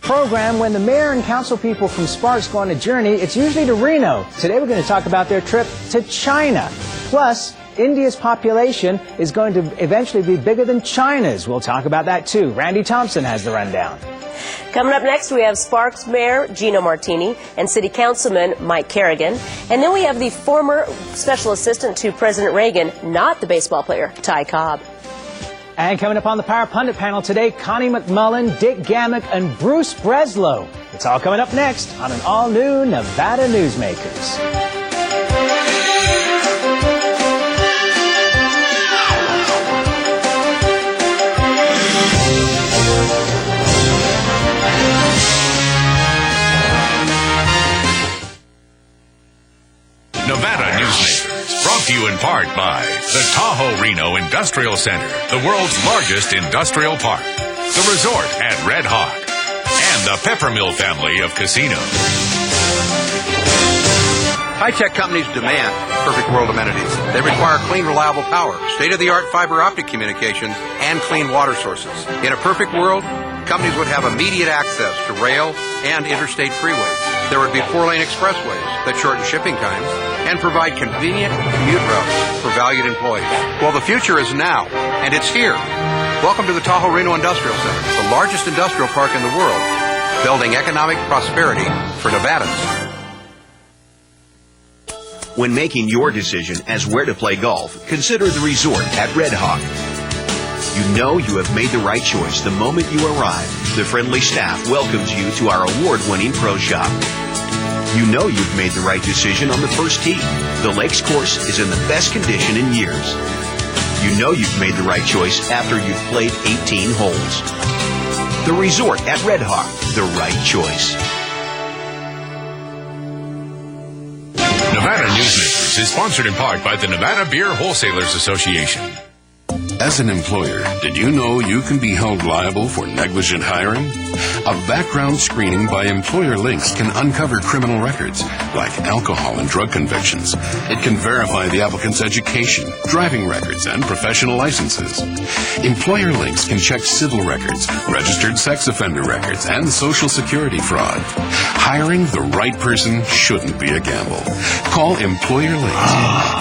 program, when the mayor and council people from Sparks go on a journey, it's usually to Reno. Today we're going to talk about their trip to China. Plus, India's population is going to eventually be bigger than China's. We'll talk about that too. Randy Thompson has the rundown. Coming up next, we have Sparks Mayor Geno Martini and City Councilman Mike Carrigan. And then we have the former Special Assistant to President Reagan, not the baseball player, Cobb. And coming up on the Power Pundit panel today, Connie McMullen, Dick Gammick, and Bruce Breslow. It's all coming up next on an all-new Nevada Newsmakers. Nevada Newsmakers, brought to you in part by the Tahoe Reno Industrial Center, the world's largest industrial park, the resort at Red Hawk, and the Peppermill family of casinos. High-tech companies demand perfect world amenities. They require clean, reliable power, state-of-the-art fiber optic communications, and clean water sources. In a perfect world, companies would have immediate access to rail and interstate freeways. There would be 4-lane expressways that shorten shipping times and provide convenient commute routes for valued employees. Well, the future is now, and it's here. Welcome to the Tahoe Reno Industrial Center, the largest industrial park in the world, building economic prosperity for Nevadans. When making your decision as where to play golf, consider the resort at Red Hawk. You know you have made the right choice the moment you arrive. The friendly staff welcomes you to our award-winning pro shop. You know you've made the right decision on the first tee. The Lakes course is in the best condition in years. You know you've made the right choice after you've played 18 holes. The resort at Red Hawk, the right choice. Nevada Newsmakers is sponsored in part by the Nevada Beer Wholesalers Association. As an employer, did you know you can be held liable for negligent hiring? A background screening by Employer Links can uncover criminal records, like alcohol and drug convictions. It can verify the applicant's education, driving records, and professional licenses. Employer Links can check civil records, registered sex offender records, and Social Security fraud. Hiring the right person shouldn't be a gamble. Call Employer Links.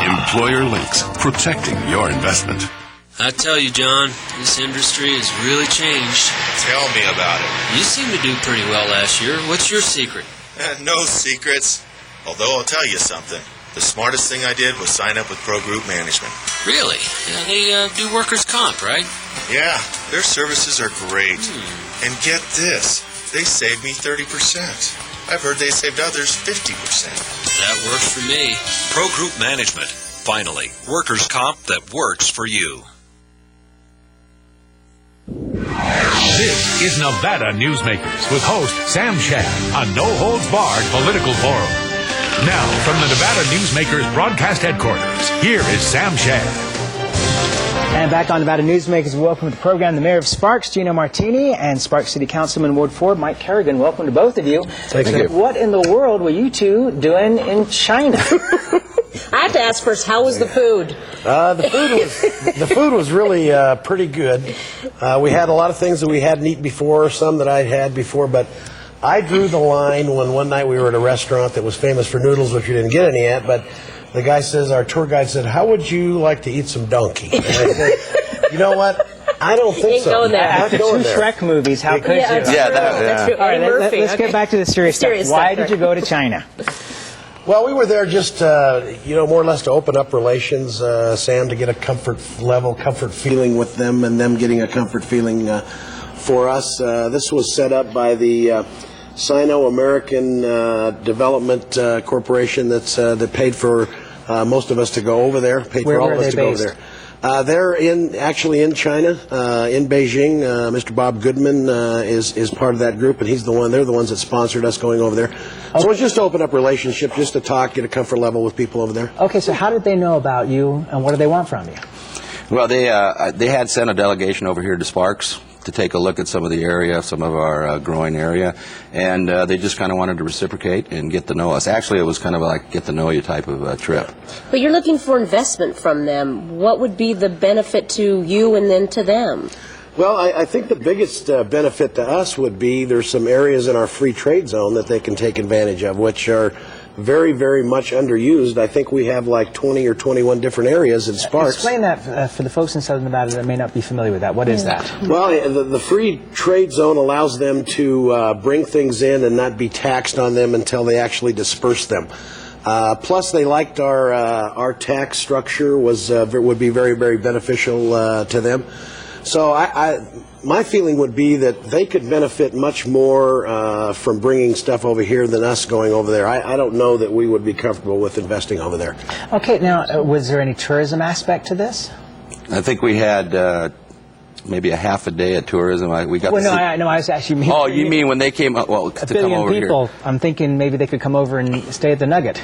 Employer Links, protecting your investment. I tell you, John, this industry has really changed. Tell me about it. You seem to do pretty well last year. What's your secret? No secrets. Although I'll tell you something. The smartest thing I did was sign up with Pro Group Management. Really? They do workers' comp, right? Yeah, their services are great. And get this, they saved me 30%. I've heard they saved others 50%. That works for me. Pro Group Management. Finally, workers' comp that works for you. This is Nevada Newsmakers with host Sam Shad, a no-holds-barred political forum. Now, from the Nevada Newsmakers broadcast headquarters, here is Sam Shad. And back on Nevada Newsmakers, welcome to the program, the Mayor of Sparks, Geno Martini, and Sparks City Councilman Ward 4, Mike Carrigan. Welcome to both of you. Thank you. What in the world were you two doing in China? I have to ask first, how was the food? The food was really pretty good. We had a lot of things that we hadn't eaten before, some that I'd had before, but I drew the line when one night we were at a restaurant that was famous for noodles, which we didn't get any at, but the guy says, our tour guide said, how would you like to eat some donkey? And I said, you know what? I don't think so. Going there. After two Shrek movies, how could you? That's true. All right, let's get back to the serious stuff. Why did you go to China? Well, we were there just, more or less to open up relations, Sam, to get a comfort feeling with them, and them getting a comfort feeling for us. This was set up by the Sino-American Development Corporation that paid for most of us to go over there, paid for all of us to go over there. They're actually in China, in Beijing. Mr. Bob Goodman is part of that group, and they're the ones that sponsored us going over there. Okay. So it was just to open up relationship, just to talk, get a comfort level with people over there. Okay, so how did they know about you, and what do they want from you? Well, they had sent a delegation over here to Sparks to take a look at some of the area, some of our growing area, and they just kind of wanted to reciprocate and get to know us. Actually, it was kind of like get to know you type of trip. But you're looking for investment from them. What would be the benefit to you and then to them? Well, I think the biggest benefit to us would be there's some areas in our free trade zone that they can take advantage of, which are very, very much underused. I think we have like 20 or 21 different areas in Sparks. Explain that for the folks in Southern Nevada that may not be familiar with that. What is that? Well, the free trade zone allows them to bring things in and not be taxed on them until they actually disperse them. Plus, they liked our tax structure would be very, very beneficial to them. So my feeling would be that they could benefit much more from bringing stuff over here than us going over there. I don't know that we would be comfortable with investing over there. Okay, now, was there any tourism aspect to this? I think we had maybe a half a day of tourism. We got. Well, no, I was actually meaning. Oh, you mean when they came up? Well, to come over people, here. I'm thinking maybe they could come over and stay at the Nugget.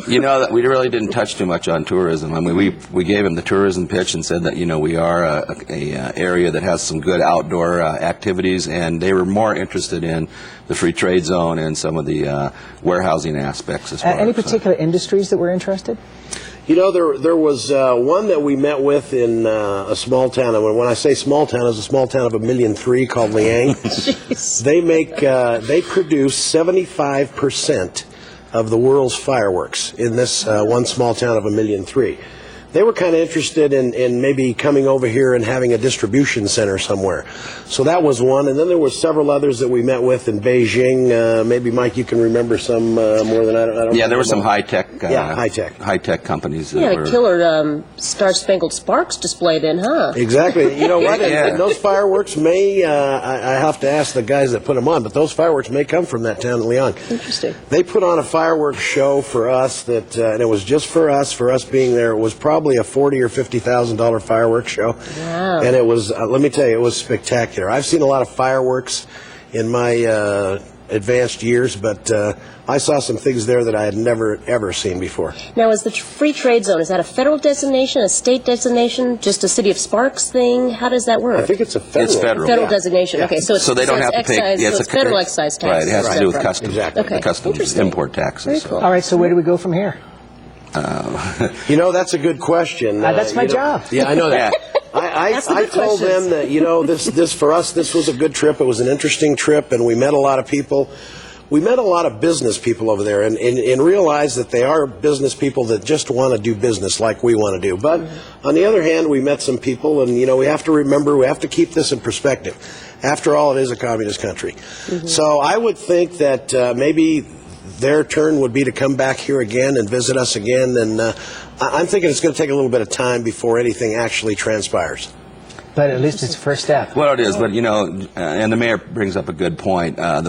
You know, that we really didn't touch too much on tourism. I mean, we gave them the tourism pitch and said that, you know, we are a area that has some good outdoor activities, and they were more interested in the free trade zone and some of the warehousing aspects as well. Any particular industries that were interested? You know, there was one that we met with in a small town, and when I say small town, it's a small town of 1.3 million called Liang. They produce 75% of the world's fireworks in this one small town of 1.3 million. They were kind of interested in maybe coming over here and having a distribution center somewhere. So that was one. And then there were several others that we met with in Beijing. Maybe, Mike, you can remember some more than I don't. Yeah, there were some high-tech high-tech companies. That were killer Star-Spangled Sparks display then, huh? Exactly. You know what? And those fireworks may, I have to ask the guys that put them on, but those fireworks may come from that town in Leon. Interesting. They put on a fireworks show for us and it was just for us being there. It was probably a $40,000 or $50,000 fireworks show. Wow. And it was, let me tell you, it was spectacular. I've seen a lot of fireworks in my advanced years, but I saw some things there that I had never, ever seen before. Now, is the free trade zone, is that a federal designation, a state designation, just a City of Sparks thing? How does that work? I think it's a federal. It's federal. Federal designation. Yeah. Okay, so it's, so they don't have to pay. Yeah, so it's federal excise tax. Right, it has to do with customs. Exactly. Okay. The customs import taxes. Very cool. All right, so where do we go from here? You know, that's a good question. That's my job. Yeah, I know that. I told them that, you know, this for us, this was a good trip. It was an interesting trip, and we met a lot of people. We met a lot of business people over there and realized that they are business people that just want to do business like we want to do. But on the other hand, we met some people, and, you know, we have to remember, we have to keep this in perspective. After all, it is a communist country. So I would think that maybe their turn would be to come back here again and visit us again. And I'm thinking it's going to take a little bit of time before anything actually transpires. But at least it's the first step. Well, it is, but, you know, and the mayor brings up a good point. I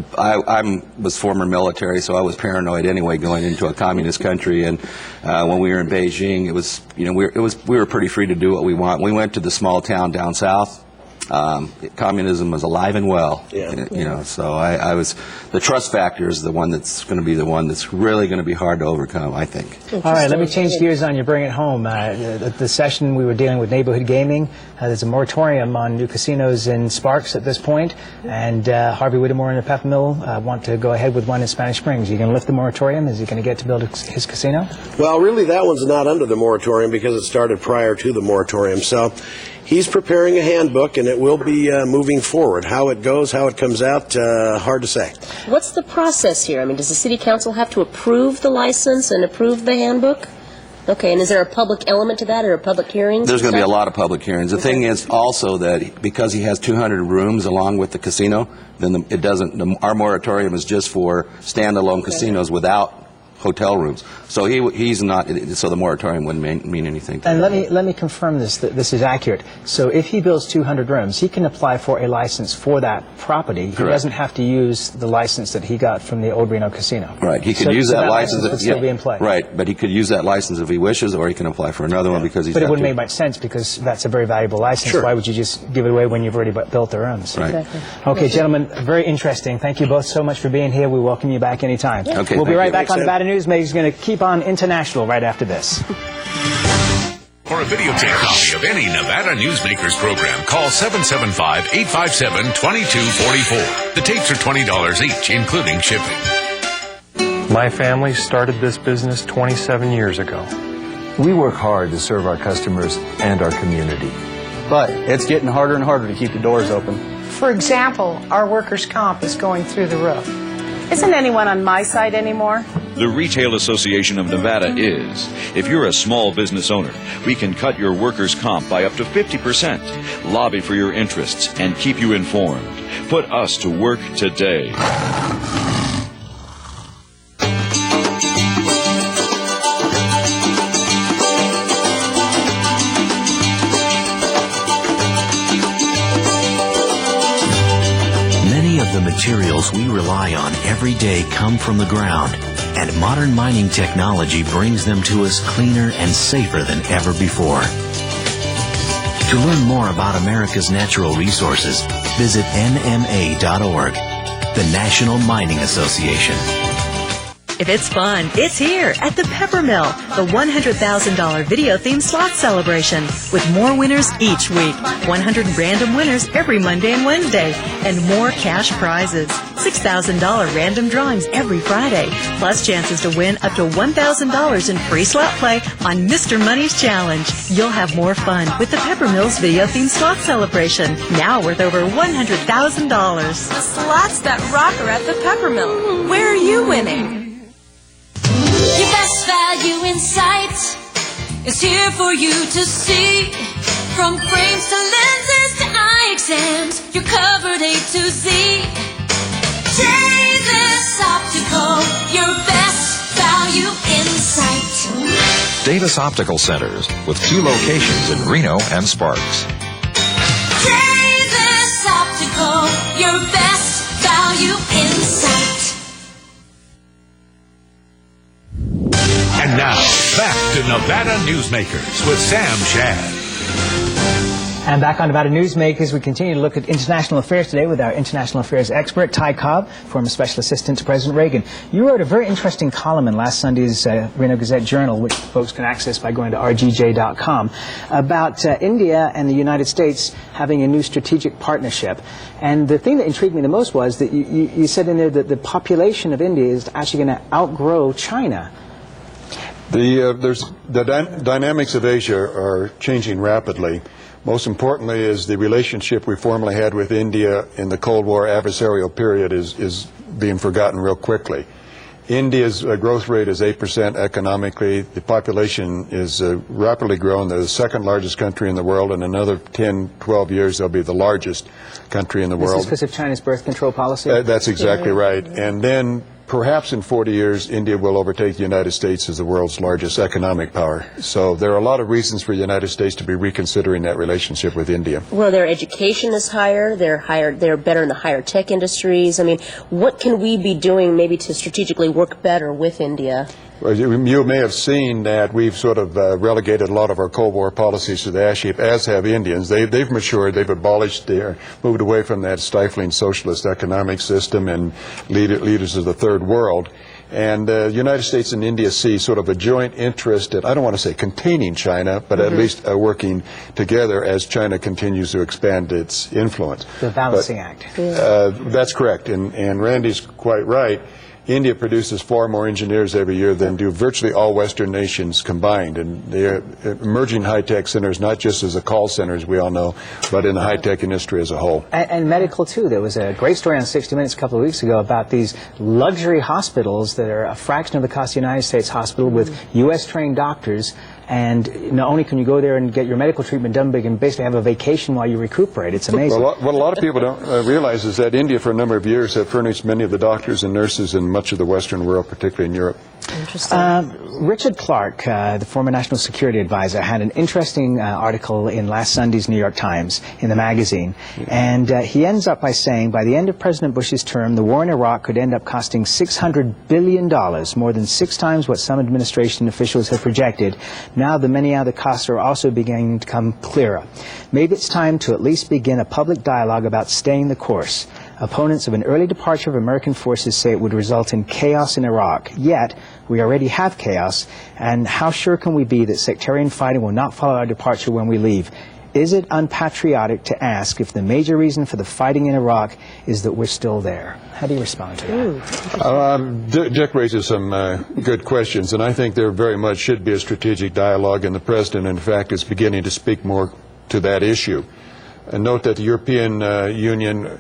was former military, so I was paranoid anyway going into a communist country. And when we were in Beijing, it was, you know, we were pretty free to do what we want. We went to the small town down south. Communism was alive and well. Yeah. You know, so I was, the trust factor is the one that's going to be the one that's really going to be hard to overcome, I think. All right, let me change gears on you, bring it home. The session we were dealing with neighborhood gaming. There's a moratorium on new casinos in Sparks at this point, and Harvey Whittemore and the Pep Mill want to go ahead with one in Spanish Springs. Are you going to lift the moratorium? Is he going to get to build his casino? Well, really, that one's not under the moratorium because it started prior to the moratorium. So he's preparing a handbook, and it will be moving forward. How it goes, how it comes out, hard to say. What's the process here? I mean, does the city council have to approve the license and approve the handbook? Okay, and is there a public element to that, or a public hearings? There's going to be a lot of public hearings. The thing is also that because he has 200 rooms along with the casino, then it doesn't. Our moratorium is just for standalone casinos without hotel rooms. So he's not. So the moratorium wouldn't mean anything to And him. let me confirm this. That this is accurate. So if he builds 200 rooms, he can apply for a license for that property. He doesn't have to use the license that he got from the old Reno casino. Right. He could use that license. Would still be in play. Right. But he could use that license if he wishes, or he can apply for another one because he's. But it wouldn't make much sense because that's a very valuable license. Sure. Why would you just give it away when you've already built the rooms? Right. Exactly. Okay, gentlemen, very interesting. Thank you both so much for being here. We welcome you back anytime. Yeah. Okay, we'll be thank right you. back on Nevada Newsmakers. He's going to keep on international right after this. For a videotape copy of any Nevada Newsmakers program, call 775-857-2244. The tapes are $20 each, including shipping. My family started this business 27 years ago. We work hard to serve our customers and our community. but it's getting harder and harder to keep the doors open. For example, our workers' comp is going through the roof. Isn't anyone on my side anymore? The Retail Association of Nevada is. If you're a small business owner, we can cut your workers' comp by up to 50%, lobby for your interests, and keep you informed. Put us to work today. The materials we rely on every day come from the ground, and modern mining technology brings them to us cleaner and safer than ever before. To learn more about America's natural resources, visit nma.org, the National Mining Association. If it's fun, it's here at the Peppermill, the $100,000 video-themed slot celebration, with more winners each week, 100 random winners every Monday and Wednesday, and more cash prizes. $6,000 random drawings every Friday, plus chances to win up to $1,000 in free slot play on Mr. Money's Challenge. You'll have more fun with the Peppermill's video-themed slot celebration, now worth over $100,000. The slots that rock are at the Peppermill. Where are you winning? Your best value in sight is here for you to see. From frames to lenses to eye exams, you're covered A to Z. Davis Optical, your best value in sight. Davis Optical Centers, with 2 locations in Reno and Sparks. Davis Optical, your best value in sight. And now, back to Nevada Newsmakers with Sam Shad. And back on Nevada Newsmakers, we continue to look at international affairs today with our international affairs expert, Ty Cobb, former special assistant to President Reagan. You wrote a very interesting column in last Sunday's Reno Gazette Journal, which folks can access by going to rgj.com, about India and the United States having a new strategic partnership. And the thing that intrigued me the most was that you said in there that the population of India is actually going to outgrow China. The dynamics of Asia are changing rapidly. Most importantly is the relationship we formerly had with India in the Cold War adversarial period is being forgotten real quickly. India's growth rate is 8% economically. The population is rapidly growing. They're the second largest country in the world. In another 10, 12 years, they'll be the largest country in the world. This is because of China's birth control policy? That's exactly right. And then perhaps in 40 years, India will overtake the United States as the world's largest economic power. So there are a lot of reasons for the United States to be reconsidering that relationship with India. Well, their education is higher. They're better in the higher tech industries. I mean, what can we be doing maybe to strategically work better with India? Well, you may have seen that we've sort of relegated a lot of our Cold War policies to the ash heap, as have Indians. They've matured, they've abolished, moved away from that stifling socialist economic system and leaders of the third world. And the United States and India see sort of a joint interest in, I don't want to say containing China, but at least working together as China continues to expand its influence. The Balancing Act. That's correct, and Randy's quite right. India produces far more engineers every year than do virtually all Western nations combined. And they're emerging high-tech centers, not just as a call center, as we all know, but in the high-tech industry as a whole. And medical, too. There was a great story on 60 Minutes a couple of weeks ago about these luxury hospitals that are a fraction of the cost of the United States hospital with U.S.-trained doctors. And not only can you go there and get your medical treatment done, but you can basically have a vacation while you recuperate. It's amazing. Well, what a lot of people don't realize is that India, for a number of years, have furnished many of the doctors and nurses in much of the Western world, particularly in Europe. Interesting. Richard Clark, the former National Security Advisor, had an interesting article in last Sunday's New York Times in the magazine. And he ends up by saying, by the end of President Bush's term, the war in Iraq could end up costing $600 billion, more than 6 times what some administration officials have projected. Now the many other costs are also beginning to come clearer. Maybe it's time to at least begin a public dialogue about staying the course. Opponents of an early departure of American forces say it would result in chaos in Iraq. Yet, we already have chaos, and how sure can we be that sectarian fighting will not follow our departure when we leave? Is it unpatriotic to ask if the major reason for the fighting in Iraq is that we're still there? How do you respond to that? Dick raises some good questions, and I think there very much should be a strategic dialogue, and the President, in fact, is beginning to speak more to that issue. And note that the European Union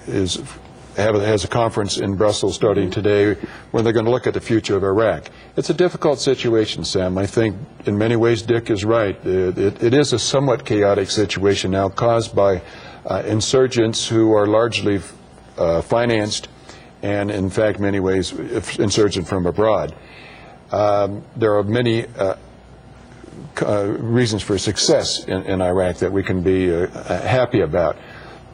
has a conference in Brussels starting today where they're going to look at the future of Iraq. It's a difficult situation, Sam. I think in many ways Dick is right. It is a somewhat chaotic situation now caused by insurgents who are largely financed and, in fact, many ways insurgent from abroad. There are many reasons for success in Iraq that we can be happy about.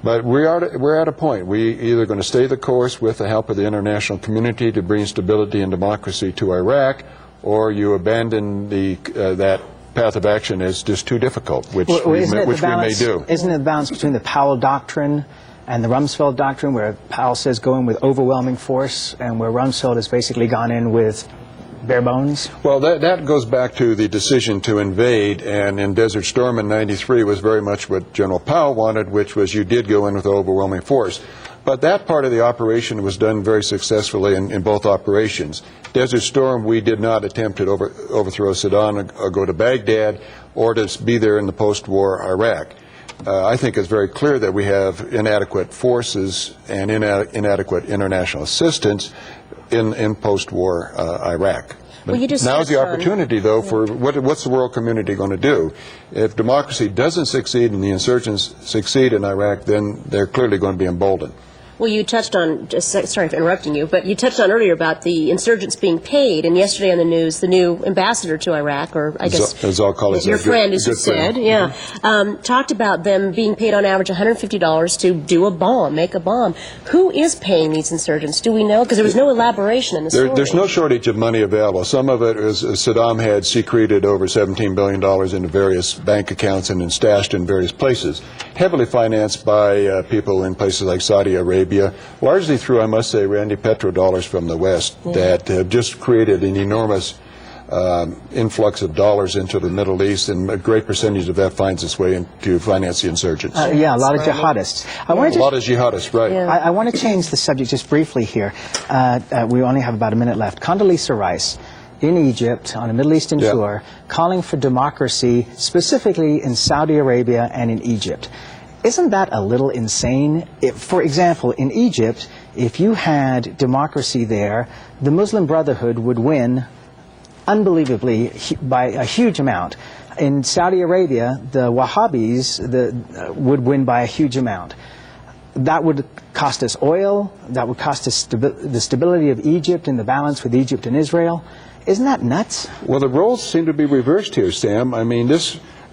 But we're at a point. We're either going to stay the course with the help of the international community to bring stability and democracy to Iraq, or you abandon that path of action as just too difficult, which we may do. Isn't it the balance between the Powell Doctrine and the Rumsfeld Doctrine, where Powell says go in with overwhelming force, and where Rumsfeld has basically gone in with bare bones? Well, that goes back to the decision to invade, and in Desert Storm in '93 was very much what General Powell wanted, which was you did go in with overwhelming force. But that part of the operation was done very successfully in both operations. Desert Storm, we did not attempt to overthrow Saddam or go to Baghdad or to be there in the post-war Iraq. I think it's very clear that we have inadequate forces and inadequate international assistance in post-war Iraq. Well, now's the opportunity, though, for what's the world community going to do? If democracy doesn't succeed and the insurgents succeed in Iraq, then they're clearly going to be emboldened. Well, you touched on, sorry for interrupting you, but you touched on earlier about the insurgents being paid, and yesterday on the news, the new ambassador to Iraq, or I guess your friend, as you said, talked about them being paid on average $150 to do a bomb, make a bomb. Who is paying these insurgents? Do we know? Because there was no elaboration in the story. There's no shortage of money available. Some of it is Saddam had secreted over $17 billion into various bank accounts and stashed in various places, heavily financed by people in places like Saudi Arabia, largely through, I must say, Randy petrodollars from the West that have just created an enormous influx of dollars into the Middle East, and a great percentage of that finds its way into finance the insurgents. A lot of jihadists. A lot of jihadists, right. Yeah. I want to change the subject just briefly here. We only have about a minute left. Condoleezza Rice in Egypt on a Middle Eastern tour, calling for democracy, specifically in Saudi Arabia and in Egypt. Isn't that a little insane? For example, in Egypt, if you had democracy there, the Muslim Brotherhood would win unbelievably by a huge amount. In Saudi Arabia, the Wahhabis would win by a huge amount. That would cost us oil. That would cost us the stability of Egypt and the balance with Egypt and Israel. Isn't that nuts? Well, the roles seem to be reversed here, Sam. I mean,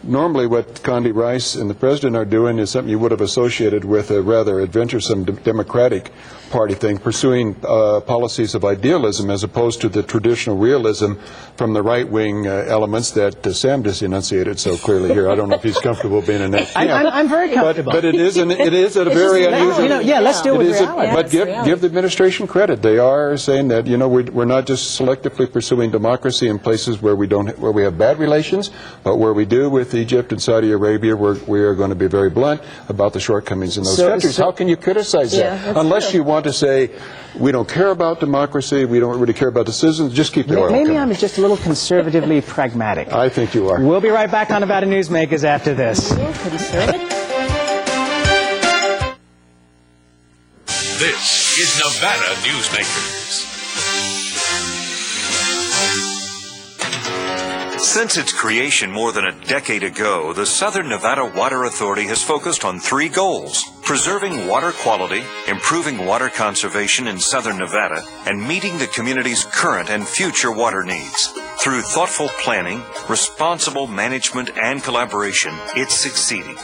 normally what Condi Rice and the President are doing is something you would have associated with a rather adventuresome Democratic Party thing, pursuing policies of idealism as opposed to the traditional realism from the right-wing elements that Sam just enunciated so clearly here. I don't know if he's comfortable being in that camp. I'm very comfortable. But it is a very unusual... let's deal with reality. But give the administration credit. They are saying that, we're not just selectively pursuing democracy in places where we have bad relations, but where we do with Egypt and Saudi Arabia, we are going to be very blunt about the shortcomings in those countries. How can you criticize that? Unless you want to say, we don't care about democracy, we don't really care about the citizens, just keep the oil coming. Maybe I'm just a little conservatively pragmatic. I think you are. We'll be right back on Nevada Newsmakers after this. This is Nevada Newsmakers. Since its creation more than a decade ago, the Southern Nevada Water Authority has focused on 3 goals: preserving water quality, improving water conservation in Southern Nevada, and meeting the community's current and future water needs. Through thoughtful planning, responsible management, and collaboration, it's succeeding.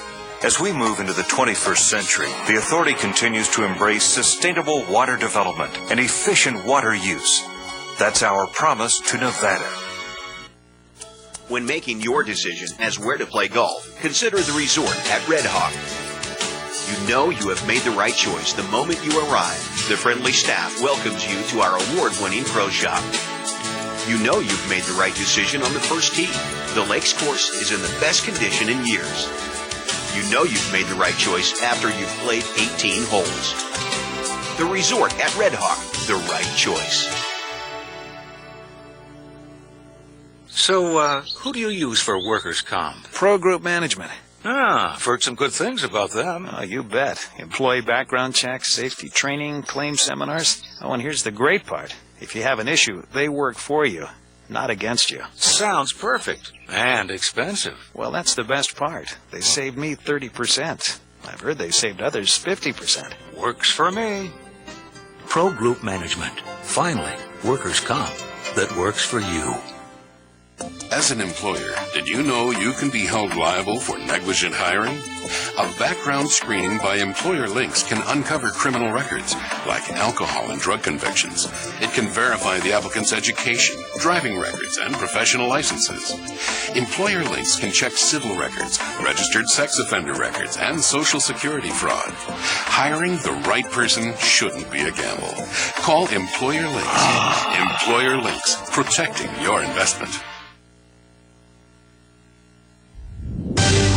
As we move into the 21st century, the authority continues to embrace sustainable water development and efficient water use. That's our promise to Nevada. When making your decision as where to play golf, consider the resort at Red Hawk. You know you have made the right choice the moment you arrive. The friendly staff welcomes you to our award-winning pro shop. You know you've made the right decision on the first tee. The Lakes course is in the best condition in years. You know you've made the right choice after you've played 18 holes. The resort at Red Hawk, the right choice. So, who do you use for workers' comp? Pro Group Management. Ah, I've heard some good things about them. You bet. Employee background checks, safety training, claim seminars. Oh, and here's the great part. If you have an issue, they work for you, not against you. Sounds perfect. And expensive. Well, that's the best part. They saved me 30%. I've heard they've saved others 50%. Works for me. Pro Group Management. Finally, workers' comp that works for you. As an employer, did you know you can be held liable for negligent hiring? A background screening by employer links can uncover criminal records, like alcohol and drug convictions. It can verify the applicant's education, driving records, and professional licenses. Employer links can check civil records, registered sex offender records, and social security fraud. Hiring the right person shouldn't be a gamble. Call Employer Links. Employer Links, protecting your investment.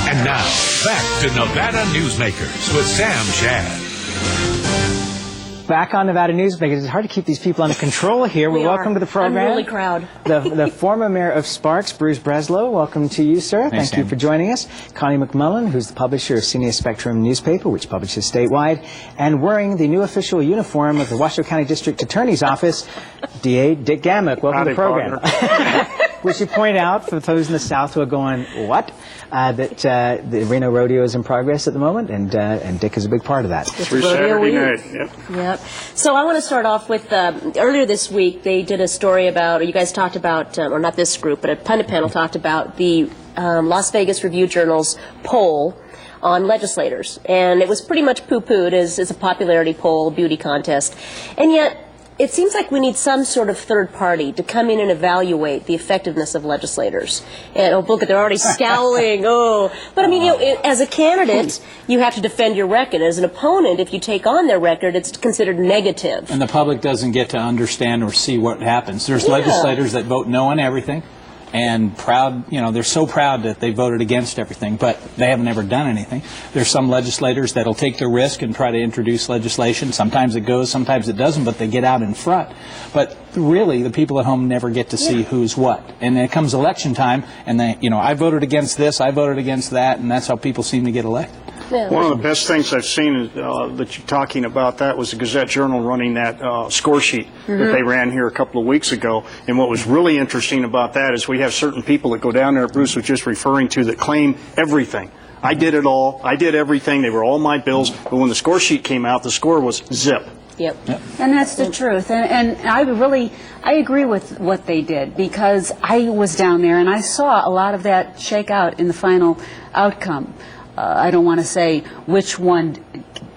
And now, back to Nevada Newsmakers with Sam Shad. Back on Nevada Newsmakers. It's hard to keep these people under control here. Welcome to the program. Unruly crowd. The former mayor of Sparks, Bruce Breslow. Welcome to you, sir. Thanks, Thank you for joining us. Connie McMullen, who's the publisher of Senior Spectrum newspaper, which publishes statewide, and wearing the new official uniform of the Washoe County District Attorney's Office, DA Dick Gammick. Welcome to the program. We should point out, for those in the South who are going, what? That the Reno Rodeo is in progress at the moment, and Dick is a big part of that. Through Saturday night. Yep. So I want to start off with, earlier this week, they did a story about, or you guys talked about, or not this group, but a pundit panel talked about the Las Vegas Review-Journal's poll on legislators. And it was pretty much poo-pooed as a popularity poll, beauty contest. And yet, it seems like we need some sort of third party to come in and evaluate the effectiveness of legislators. And, oh, look, they're already scowling. Oh, but I mean, as a candidate, you have to defend your record. As an opponent, if you take on their record, it's considered negative. And the public doesn't get to understand or see what happens. There's legislators that vote no on everything. And proud, they're so proud that they voted against everything, but they haven't ever done anything. There's some legislators that'll take the risk and try to introduce legislation. Sometimes it goes, sometimes it doesn't, but they get out in front. But really, the people at home never get to see who's what. And then it comes election time, and they, I voted against this, I voted against that, and that's how people seem to get elected. Yeah. One of the best things I've seen is, that you're talking about, that was the Gazette Journal running that score sheet that they ran here a couple of weeks ago. And what was really interesting about that is we have certain people that go down there, Bruce was just referring to, that claim everything. I did it all. I did everything. They were all my bills. But when the score sheet came out, the score was zip. Yep. And that's the truth. And I agree with what they did, because I was down there and I saw a lot of that shake out in the final outcome. I don't want to say which one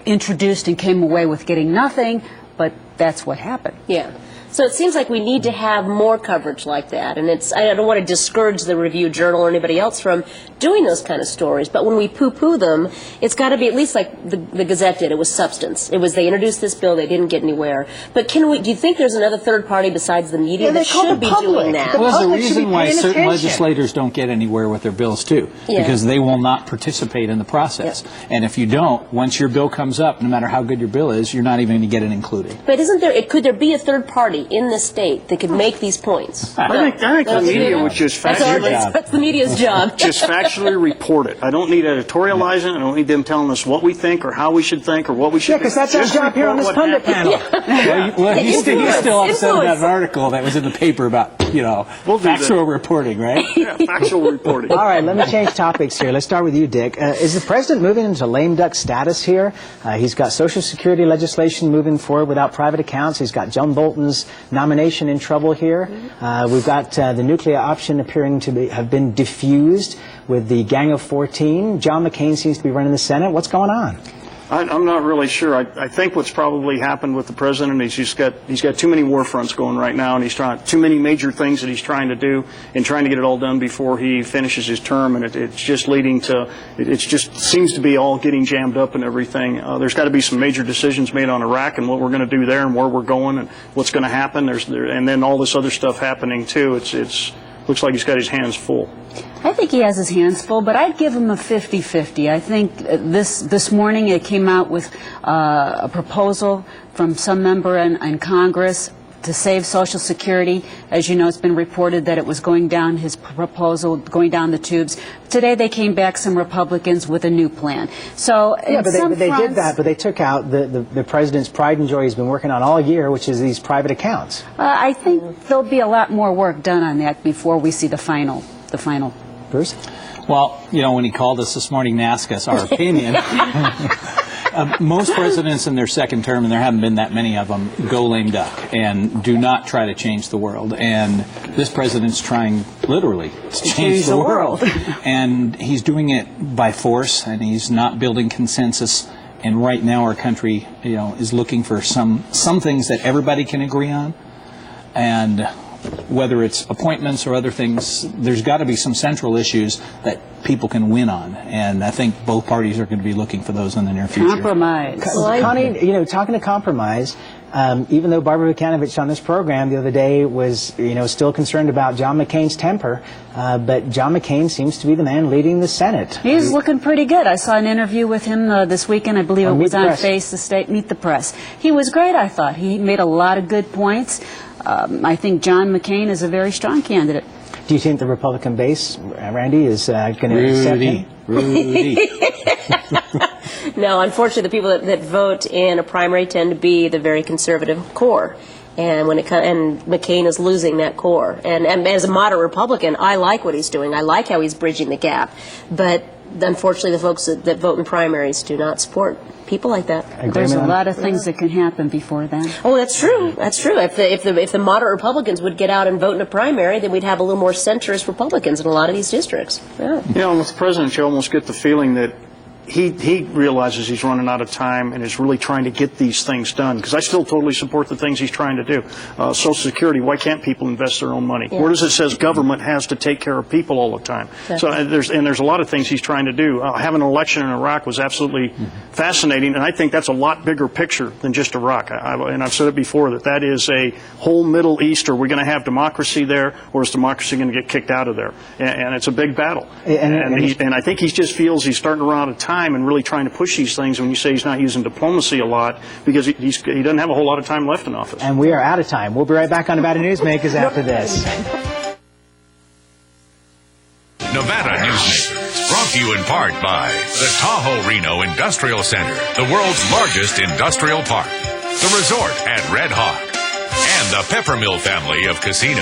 introduced and came away with getting nothing, but that's what happened. Yeah. So it seems like we need to have more coverage like that. And I don't want to discourage the Review-Journal or anybody else from doing those kind of stories. But when we poo-poo them, it's got to be at least like the Gazette did. It was substance. It was, they introduced this bill, they didn't get anywhere. But do you think there's another third party besides the media that should be doing that? Well, there's a reason why certain legislators don't get anywhere with their bills, too. Because they will not participate in the process. And if you don't, once your bill comes up, no matter how good your bill is, you're not even going to get it included. But could there be a third party in the state that could make these points? I think the media would just factually... That's the media's job. Just factually report it. I don't need editorializing. I don't need them telling us what we think or how we should think or what we should think. Because that's our job here on this pundit panel. He's still upset about an article that was in the paper about, factual reporting, right? Yeah, factual reporting. All right, let me change topics here. Let's start with you, Dick. Is the president moving into lame duck status here? He's got Social Security legislation moving forward without private accounts. He's got John Bolton's nomination in trouble here. We've got the nuclear option appearing to have been diffused with the Gang of 14. John McCain seems to be running the Senate. What's going on? I'm not really sure. I think what's probably happened with the president is he's got too many war fronts going right now, and he's trying too many major things that he's trying to do and trying to get it all done before he finishes his term, and it's just leading to it just seems to be all getting jammed up and everything. There's got to be some major decisions made on Iraq and what we're going to do there and where we're going and what's going to happen. And then all this other stuff happening too. It's looks like he's got his hands full. I think he has his hands full, but I'd give him a 50-50. I think this morning it came out with a proposal from some member in Congress to save Social Security. As you know, it's been reported that it was going down, his proposal, going down the tubes. Today they came back, some Republicans, with a new plan. So yeah, but they did that, but they took out the president's pride and joy he's been working on all year, which is these private accounts. I think there'll be a lot more work done on that before we see the final. Bruce? Well, you know, when he called us this morning to ask us our opinion, most presidents in their second term, and there haven't been that many of them, go lame duck and do not try to change the world. And this president's trying, literally, to change the world. And he's doing it by force, and he's not building consensus. And right now our country, you know, is looking for some things that everybody can agree on. And whether it's appointments or other things, there's got to be some central issues that people can win on, and I think both parties are going to be looking for those in the near future. Compromise. Connie, you know, talking to compromise, even though Barbara Buchanovich on this program the other day was, you know, still concerned about John McCain's temper, but John McCain seems to be the man leading the Senate. He's looking pretty good. I saw an interview with him this weekend. I believe it was on Face the State, Meet the Press. He was great, I thought. He made a lot of good points. I think John McCain is a very strong candidate. Do you think the Republican base, Randy, is going to accept him? Rudy. No, unfortunately, the people that vote in a primary tend to be the very conservative core. And and McCain is losing that core. And as a moderate Republican, I like what he's doing. I like how he's bridging the gap. But unfortunately, the folks that vote in primaries do not support people like that. There's a lot of things that can happen before then. Oh, that's true. That's true. If the moderate Republicans would get out and vote in a primary, then we'd have a little more centrist Republicans in a lot of these districts. Yeah. You know, with the president, you almost get the feeling that he realizes he's running out of time and is really trying to get these things done. Because I still totally support the things he's trying to do. Social Security, why can't people invest their own money? Yeah. Where does it says government has to take care of people all the time? Exactly. So there's a lot of things he's trying to do. Having an election in Iraq was absolutely fascinating, and I think that's a lot bigger picture than just Iraq. And I've said it before that is a whole Middle East. Are we going to have democracy there, or is democracy going to get kicked out of there? And it's a big battle. And I think he just feels he's starting to run out of time and really trying to push these things when you say he's not using diplomacy a lot, because he doesn't have a whole lot of time left in office. And we are out of time. We'll be right back on Nevada Newsmakers after this. Nevada Newsmakers, brought to you in part by the Tahoe Reno Industrial Center, the world's largest industrial park, the resort at Red Hawk, and the Peppermill family of casinos.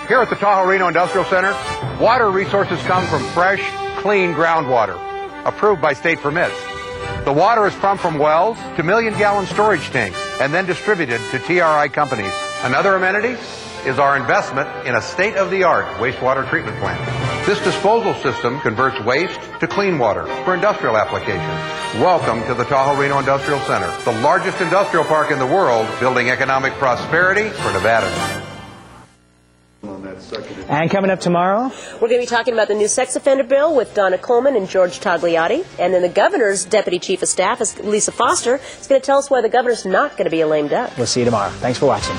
Here at the Tahoe Reno Industrial Center, water resources come from fresh, clean groundwater, approved by state permits. The water is pumped from wells to million-gallon storage tanks and then distributed to TRI companies. Another amenity is our investment in a state-of-the-art wastewater treatment plant. This disposal system converts waste to clean water for industrial applications. Welcome to the Tahoe Reno Industrial Center, the largest industrial park in the world, building economic prosperity for Nevada. And coming up tomorrow, we're going to be talking about the new sex offender bill with Donna Coleman and George Tagliati. And then the governor's deputy chief of staff, is Lisa Foster, is going to tell us why the governor's not going to be a lame duck. We'll see you tomorrow. Thanks for watching.